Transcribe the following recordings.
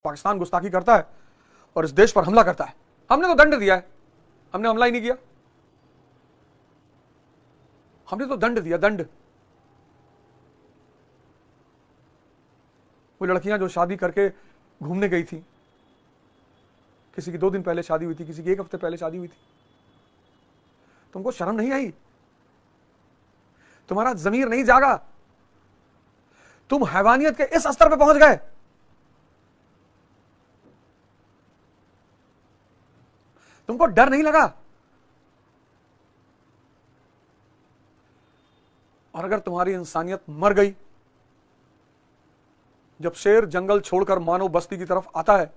पाकिस्तान गुस्ताखी करता है और इस देश पर हमला करता है। हमने तो दंड दिया है, हमने हमला ही नहीं किया। हमने तो दंड दिया, दंड। वो लड़कियां जो शादी करके घूमने गई थी, किसी की 2 दिन पहले शादी हुई थी, किसी की 1 हफ्ते पहले शादी हुई थी, तुमको शर्म नहीं आई? तुम्हारा जमीर नहीं जागा? तुम हैवानियत के इस स्तर पे पहुंच गए। तुमको डर नहीं लगा? और अगर तुम्हारी इंसानियत मर गई, जब शेर जंगल छोड़कर मानव बस्ती की तरफ आता है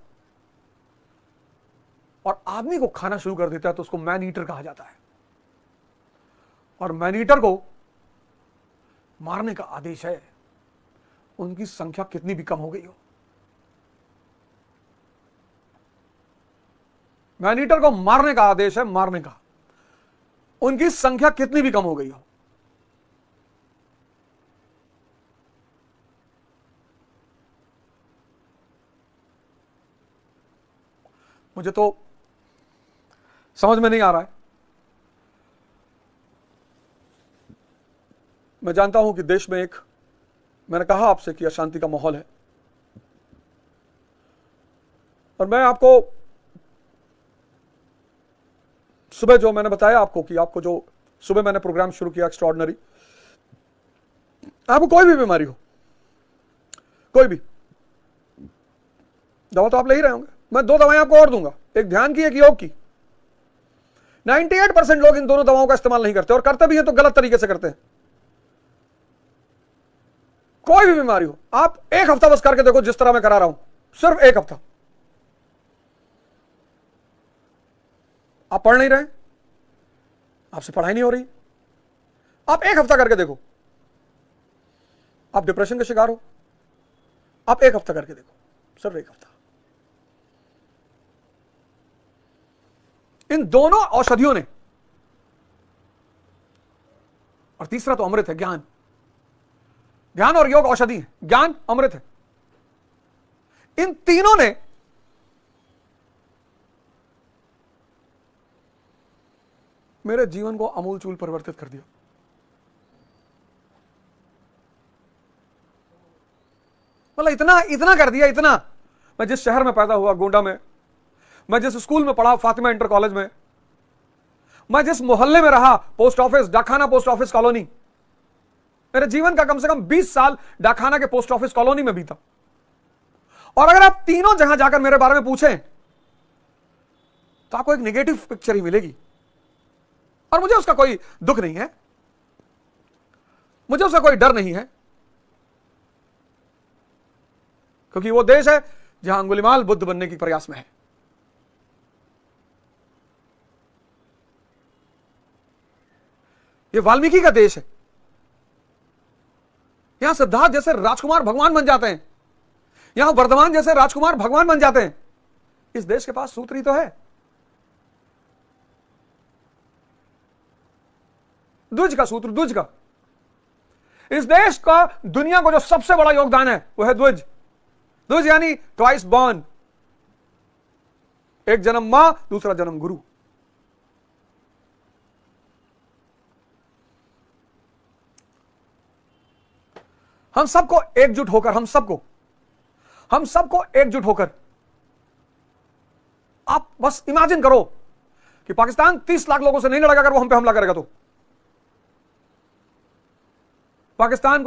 और आदमी को खाना शुरू कर देता है, तो उसको मैन ईटर कहा जाता है। और मैन ईटर को मारने का आदेश है, उनकी संख्या कितनी भी कम हो गई हो। मैन ईटर को मारने का आदेश है, मारने का, उनकी संख्या कितनी भी कम हो गई हो। मुझे तो समझ में नहीं आ रहा है। मैं जानता हूं कि देश में एक, मैंने कहा आपसे कि अशांति का माहौल है, और मैं आपको सुबह जो मैंने बताया आपको कि आपको जो सुबह मैंने प्रोग्राम शुरू किया एक्स्ट्रॉर्डिनरी, आपको कोई भी बीमारी हो, कोई भी दवा तो आप ले ही रहे होंगे। मैं 2 दवाएं आपको और दूंगा, एक ध्यान की, एक योग की। 98% लोग इन दोनों दवाओं का इस्तेमाल नहीं करते, और करते भी हैं तो गलत तरीके से करते हैं। कोई भी बीमारी हो, आप 1 हफ्ता बस करके देखो, जिस तरह मैं करा रहा हूं, सिर्फ 1 हफ्ता। आप पढ़ नहीं रहे, आपसे पढ़ाई नहीं हो रही, आप 1 हफ्ता करके देखो। आप डिप्रेशन के शिकार हो, आप 1 हफ्ता करके देखो, सिर्फ 1 हफ्ता। इन दोनों औषधियों ने, और तीसरा तो अमृत है, ज्ञान। ध्यान और योग औषधि है, ज्ञान अमृत है। इन तीनों ने मेरे जीवन को आमूलचूल परिवर्तित कर दिया। मतलब इतना इतना कर दिया, इतना। मैं जिस शहर में पैदा हुआ, गोंडा में, मैं जिस स्कूल में पढ़ा, फातिमा इंटर कॉलेज में, मैं जिस मोहल्ले में रहा, पोस्ट ऑफिस, डाकखाना पोस्ट ऑफिस कॉलोनी, मेरे जीवन का कम से कम 20 साल डाकखाना के पोस्ट ऑफिस कॉलोनी में बीता। और अगर आप तीनों जगह जाकर मेरे बारे में पूछें तो आपको एक नेगेटिव पिक्चर ही मिलेगी। और मुझे उसका कोई दुख नहीं है, मुझे उसका कोई डर नहीं है, क्योंकि वो देश है जहां अंगुलिमाल बुद्ध बनने की प्रयास में है। ये वाल्मीकि का देश है। यहां सिद्धार्थ जैसे राजकुमार भगवान बन जाते हैं, यहां वर्धमान जैसे राजकुमार भगवान बन जाते हैं। इस देश के पास सूत्र ही तो है। द्विज का सूत्र, द्विज का। इस देश का दुनिया को जो सबसे बड़ा योगदान है वो है द्विज। द्विज यानी ट्वाइस बॉर्न, एक जन्म मां, दूसरा जन्म गुरु। हम सबको एकजुट होकर, हम सबको एकजुट होकर, आप बस इमेजिन करो कि पाकिस्तान 30 लाख लोगों से नहीं लड़ेगा, अगर वो हम पे हमला करेगा तो। पाकिस्तान